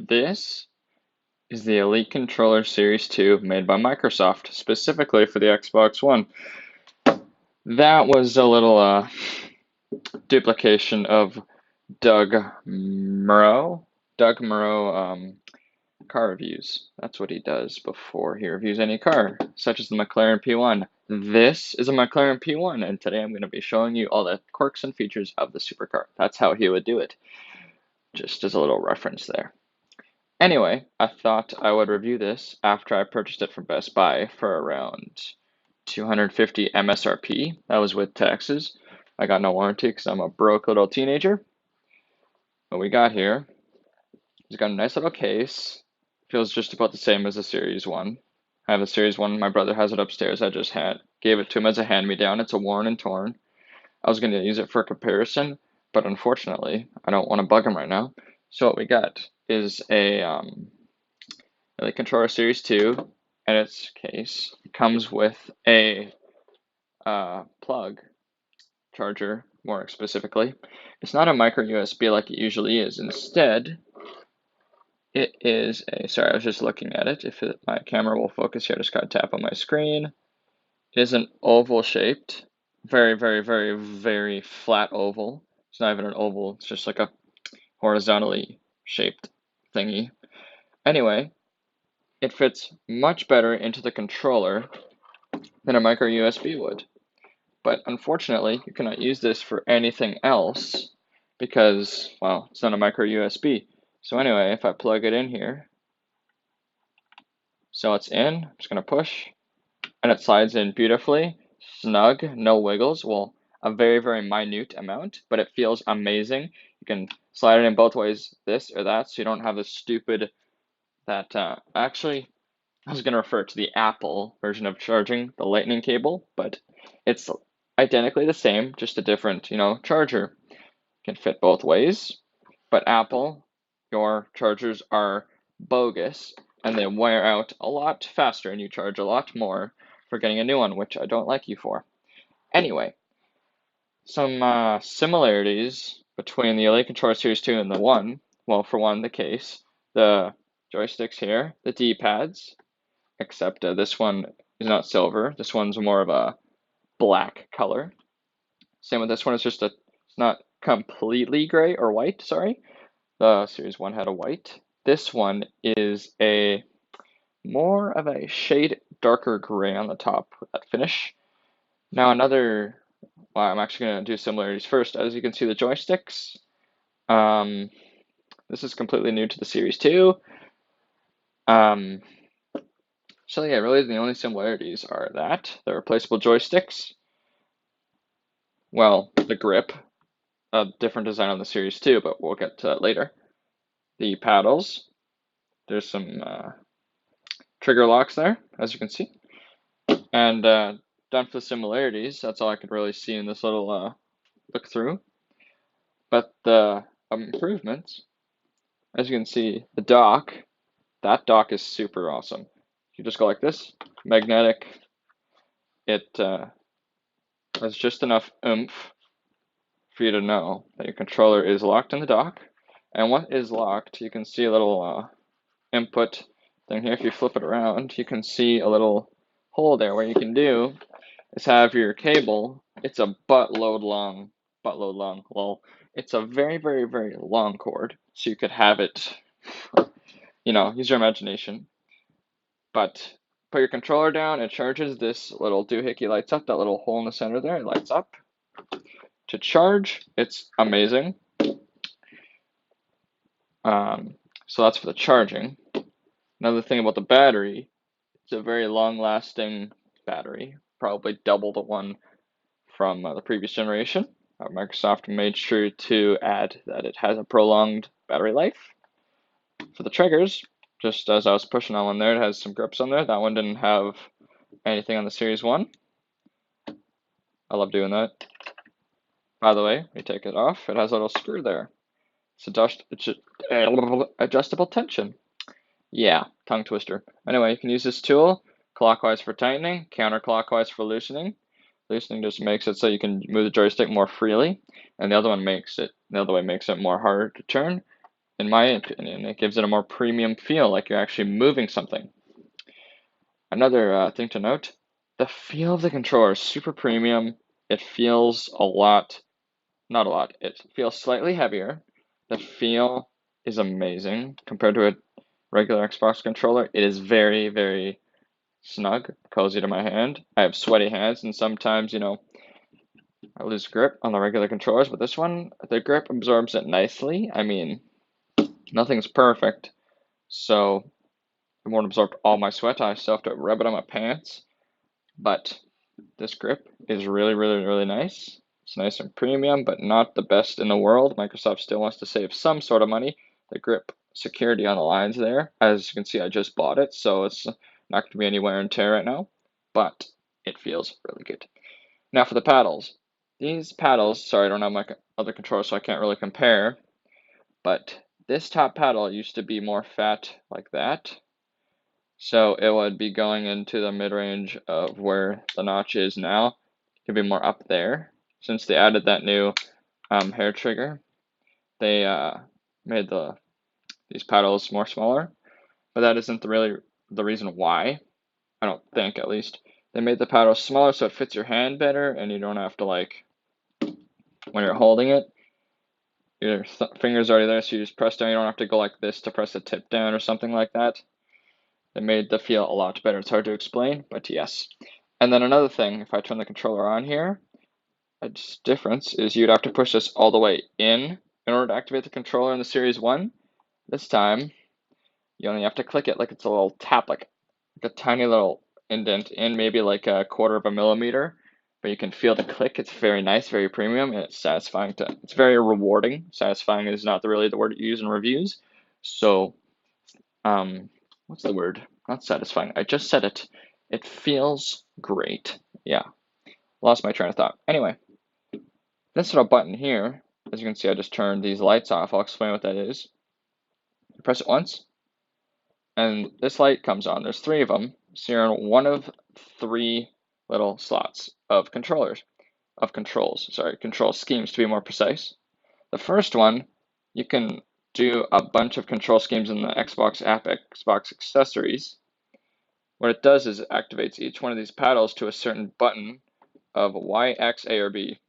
This is the Elite Controller Series 2 made by Microsoft, specifically for the Xbox One. That was a little duplication of Doug Moreau. Doug Moreau car reviews. That's what he does before he reviews any car, such as the McLaren P1. This is a McLaren P1, and today I'm going to be showing you all the quirks and features of the supercar. That's how he would do it, just as a little reference there. Anyway, I thought I would review this after I purchased it from Best Buy for around 250 MSRP. That was with taxes. I got no warranty because I'm a broke little teenager. What we got here, he's got a nice little case. Feels just about the same as the Series 1. I have the Series 1, my brother has it upstairs. I just gave it to him as a hand-me-down. It's a worn and torn. I was going to use it for comparison, but unfortunately, I don't want to bug him right now. So what we got is a Eite Controller Series 2, and its case comes with a plug charger, more specifically. It's not a micro USB like it usually is. Instead, it is a, sorry, I was just looking at it. If my camera will focus here, I just gotta tap on my screen. It is an oval shaped, very, very, very, very flat oval. It's not even an oval, it's just like a horizontally shaped thingy. Anyway, it fits much better into the controller than a micro USB would. But unfortunately, you cannot use this for anything else because, well, it's not a micro USB. So anyway, if I plug it in here, so it's in, I'm just gonna push, and it slides in beautifully, snug, no wiggles. Well, a very, very minute amount, but it feels amazing. You can slide it in both ways, this or that, so you don't have this stupid, actually, I was going to refer to the Apple version of charging, the lightning cable, but it's identically the same, just a different, charger. Can fit both ways, but Apple, your chargers are bogus and they wear out a lot faster and you charge a lot more for getting a new one, which I don't like you for. Anyway, some similarities between the Elite Controller Series 2 and the 1. Well, for one, the case, the joysticks here, the D-pads, except this one is not silver. This one's more of a black color. Same with this one, it's not completely gray or white, sorry. The Series 1 had a white. This one is a more of a shade darker gray on the top with that finish. Now well, I'm actually going to do similarities first. As you can see, the joysticks. This is completely new to the Series 2. So yeah, really the only similarities are that the replaceable joysticks. Well, the grip, a different design on the Series 2, but we'll get to that later. The paddles, there's some trigger locks there, as you can see. And done for the similarities, that's all I could really see in this little look through. But the improvements, as you can see, the dock, that dock is super awesome. You just go like this, magnetic. It has just enough oomph for you to know that your controller is locked in the dock. And what is locked, you can see a little input thing here. If you flip it around, you can see a little hole there. What you can do is have your cable. It's a buttload long, well, it's a very, very, very long cord. So you could have it, use your imagination. But put your controller down, it charges. This little doohickey lights up, that little hole in the center there, it lights up. To charge, it's amazing. So that's for the charging. Another thing about the battery, it's a very long-lasting battery, probably double the one from the previous generation. Microsoft made sure to add that it has a prolonged battery life. For the triggers, just as I was pushing on one there, it has some grips on there. That one didn't have anything on the Series 1. I love doing that. By the way, we take it off. It has a little screw there. It's adjustable tension. Yeah, tongue twister. Anyway, you can use this tool clockwise for tightening, counterclockwise for loosening. Loosening just makes it so you can move the joystick more freely, and the other way makes it more harder to turn. in my opinion. It gives it a more premium feel, like you're actually moving something. Another thing to note, the feel of the controller is super premium. It feels a lot, not a lot, it feels slightly heavier. The feel is amazing compared to a regular Xbox controller. It is very, very snug, cozy to my hand. I have sweaty hands, and sometimes, I lose grip on the regular controllers, but this one, the grip absorbs it nicely. I mean, nothing's perfect, so it won't absorb all my sweat. I still have to rub it on my pants, but this grip is really, really, really nice. It's nice and premium, but not the best in the world. Microsoft still wants to save some sort of money. The grip security on the lines there, as you can see, I just bought it, so it's not going to be any wear and tear right now, but it feels really good. Now for the paddles. These paddles, sorry, I don't have my other controller, so I can't really compare, but this top paddle used to be more fat like that. So it would be going into the mid-range of where the notch is now. It could be more up there. Since they added that new hair trigger, they made these paddles more smaller. But that isn't really the reason why. I don't think, at least. They made the paddle smaller so it fits your hand better, and you don't have to, like, when you're holding it, your finger's already there, so you just press down. You don't have to go like this to press the tip down or something like that. It made the feel a lot better. It's hard to explain, but yes. And then another thing, if I turn the controller on here, a difference is you'd have to push this all the way in order to activate the controller in the Series 1. This time, you only have to click it like it's a little tap, like a tiny little indent in, maybe like a quarter of a millimeter, but you can feel the click. It's very nice, very premium, and it's satisfying it's very rewarding. Satisfying is not really the word you use in reviews. So, what's the word? Not satisfying. I just said it. It feels great. Yeah, lost my train of thought. Anyway, this little button here, as you can see, I just turned these lights off. I'll explain what that is. You press it once, and this light comes on. There's 3 of them, so you're in one of 3 little slots of control schemes to be more precise. The first one, you can do a bunch of control schemes in the Xbox app, Xbox accessories. What it does is it activates each one of these paddles to a certain button of Y, X, A, or B,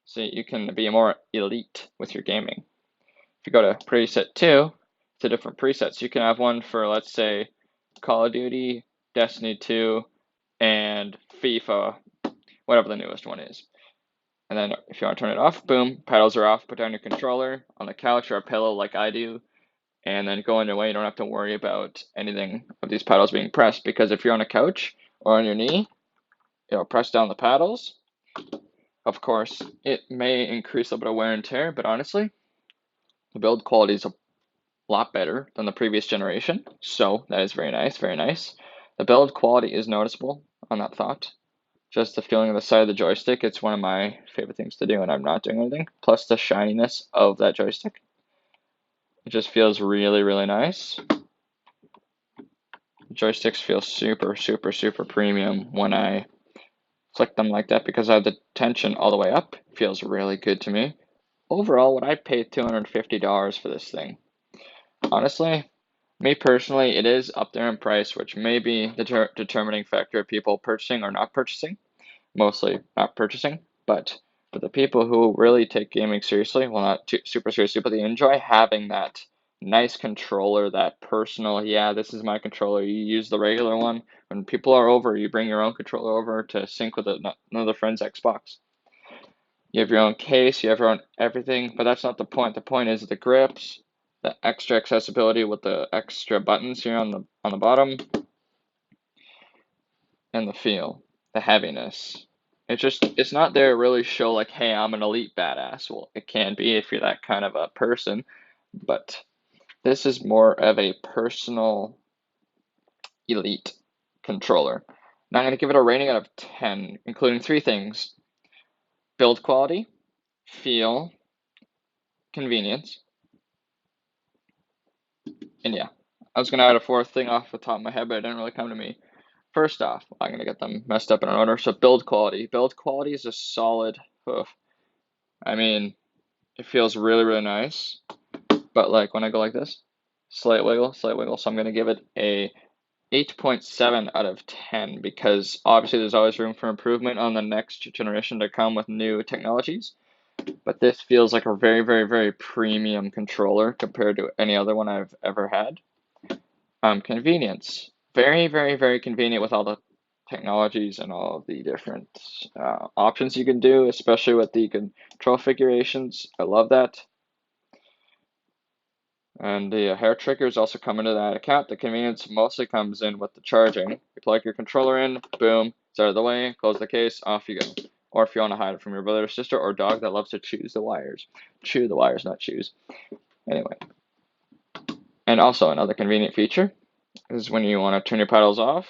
so you can be more elite with your gaming. If you go to preset 2, it's a different preset. So you can have one for, let's say, Call of Duty, Destiny 2, and FIFA, whatever the newest one is. And then if you want to turn it off, boom, paddles are off. Put down your controller on the couch or a pillow like I do, and then go on your way. You don't have to worry about anything of these paddles being pressed, because if you're on a couch or on your knee, it'll press down the paddles. Of course, it may increase a little bit of wear and tear, but honestly, the build quality is a lot better than the previous generation, so that is very nice, very nice. The build quality is noticeable on that thought. Just the feeling of the side of the joystick, it's one of my favorite things to do when I'm not doing anything. Plus the shininess of that joystick. It just feels really, really nice. The joysticks feel super, super, super premium when I flick them like that because I have the tension all the way up. It feels really good to me. Overall, would I pay $250 for this thing? Honestly, me personally, it is up there in price, which may be the determining factor of people purchasing or not purchasing. Mostly not purchasing, but for the people who really take gaming seriously, well, not too, super seriously, but they enjoy having that nice controller, that personal, yeah, this is my controller. You use the regular one. When people are over, you bring your own controller over to sync with another friend's Xbox. You have your own case, you have your own everything, but that's not the point. The point is the grips, the extra accessibility with the extra buttons here on the bottom, and the feel, the heaviness. It's not there to really show like, hey, I'm an elite badass. Well, it can be if you're that kind of a person, but this is more of a personal elite controller. Now I'm going to give it a rating out of 10, including 3 things: build quality, feel, convenience, and yeah. I was going to add a 4th thing off the top of my head, but it didn't really come to me. First off, I'm going to get them messed up in order. So build quality. Build quality is a solid, I mean, it feels really, really nice. But like when I go like this, slight wiggle, slight wiggle. So I'm gonna give it a 8.7 out of 10 because obviously there's always room for improvement on the next generation to come with new technologies. But this feels like a very, very, very premium controller compared to any other one I've ever had. Convenience. Very, very, very convenient with all the technologies and all of the different options you can do, especially with the control configurations. I love that. And the hair triggers also come into that account. The convenience mostly comes in with the charging. You plug your controller in, boom, it's out of the way, close the case, off you go. Or if you want to hide it from your brother or sister or dog that loves to choose the wires. Chew the wires, not choose. Anyway. And also another convenient feature is when you want to turn your pedals off,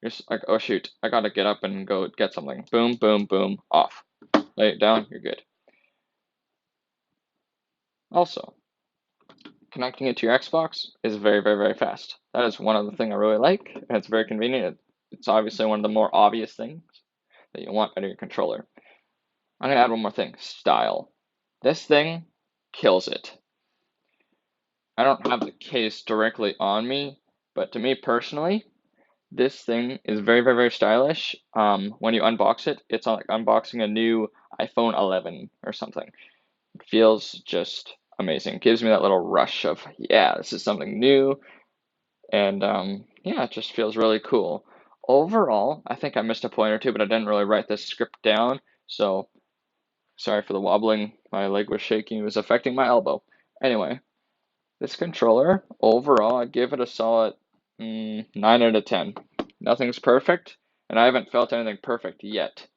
you're just like, oh shoot, I gotta get up and go get something. Boom, boom, boom, off. Lay it down, you're good. Also, connecting it to your Xbox is very, very, very fast. That is one of the things I really like, and it's very convenient. It's obviously one of the more obvious things that you want out of your controller. I'm gonna add one more thing, style. This thing kills it. I don't have the case directly on me, but to me personally, this thing is very, very, very stylish. When you unbox it, it's like unboxing a new iPhone 11 or something. It feels just amazing. It gives me that little rush of, yeah, this is something new. And yeah, it just feels really cool. Overall, I think I missed a point or two, but I didn't really write this script down. So sorry for the wobbling. My leg was shaking. It was affecting my elbow. Anyway, this controller, overall, I'd give it a solid 9 out of 10. Nothing's perfect, and I haven't felt anything perfect yet.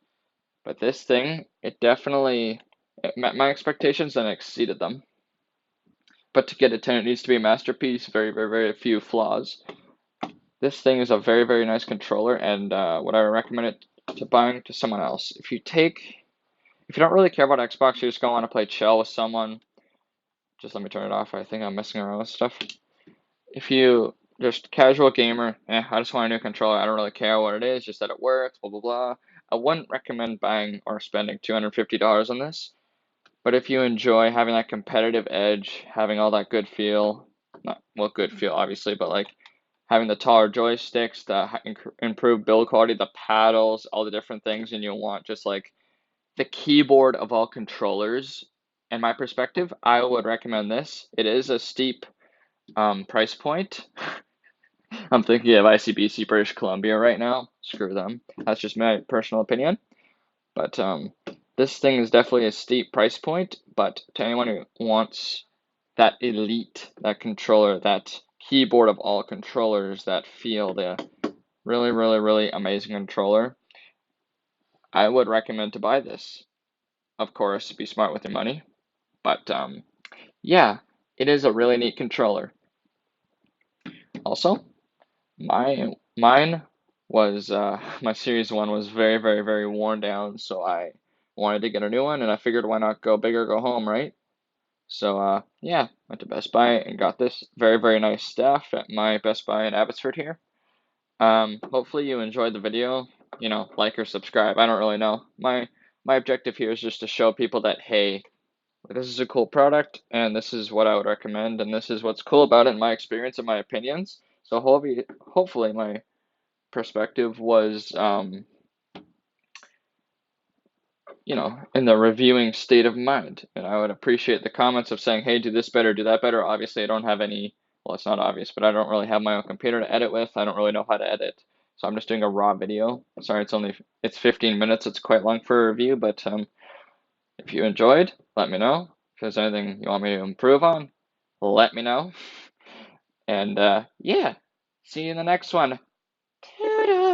But this thing, it met my expectations and exceeded them. But to get a 10, it needs to be a masterpiece, very, very, very few flaws. This thing is a very, very nice controller, and would I recommend it to buying to someone else? If you don't really care about Xbox, you just go want to play chill with someone, just let me turn it off. I think I'm messing around with stuff. If you just casual gamer, I just want a new controller. I don't really care what it is, just that it works, blah blah blah. I wouldn't recommend buying or spending $250 on this. But if you enjoy having that competitive edge, having all that good feel, not well good feel obviously, but like having the taller joysticks, the improved build quality, the paddles, all the different things, and you want just like the keyboard of all controllers. In my perspective, I would recommend this. It is a steep price point. I'm thinking of ICBC British Columbia right now. Screw them. That's just my personal opinion. But this thing is definitely a steep price point. But to anyone who wants that elite, that controller, that keyboard of all controllers that feel the really, really, really amazing controller, I would recommend to buy this. Of course, be smart with your money. But yeah, it is a really neat controller. Also, mine was my Series 1 was very, very, very worn down, so I wanted to get a new one, and I figured why not go big or go home, right? So yeah, went to Best Buy and got this. Very, very nice staff at my Best Buy in Abbotsford here. Hopefully you enjoyed the video. You know, like or subscribe. I don't really know. My objective here is just to show people that hey, this is a cool product, and this is what I would recommend, and this is what's cool about it in my experience and my opinions. So hopefully my perspective was, you know, in the reviewing state of mind. And I would appreciate the comments of saying, hey, do this better, do that better. Obviously, I don't have any, well, it's not obvious, but I don't really have my own computer to edit with. I don't really know how to edit. So I'm just doing a raw video. Sorry, it's 15 minutes. It's quite long for a review, but if you enjoyed, let me know. If there's anything you want me to improve on, let me know. And yeah, see you in the next one. Toodles!